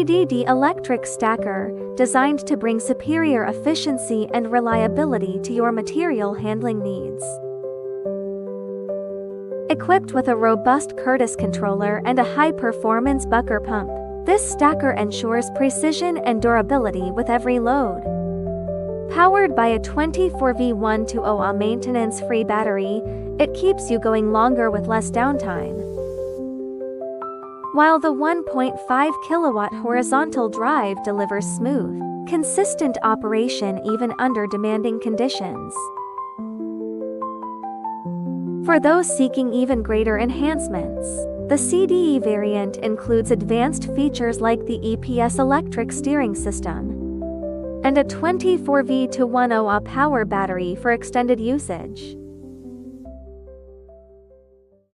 CDD-D electric stacker, designed to bring superior efficiency and reliability to your material handling needs. Equipped with a robust Curtis controller and a high-performance bucker pump, this stacker ensures precision and durability with every load. Powered by a 24V 120Ah maintenance-free battery, it keeps you going longer with less downtime. While the 1.5 kilowatt horizontal drive delivers smooth, consistent operation even under demanding conditions. For those seeking even greater enhancements, the CDE variant includes advanced features like the EPS electric steering system and a 24V 120Ah power battery for extended usage.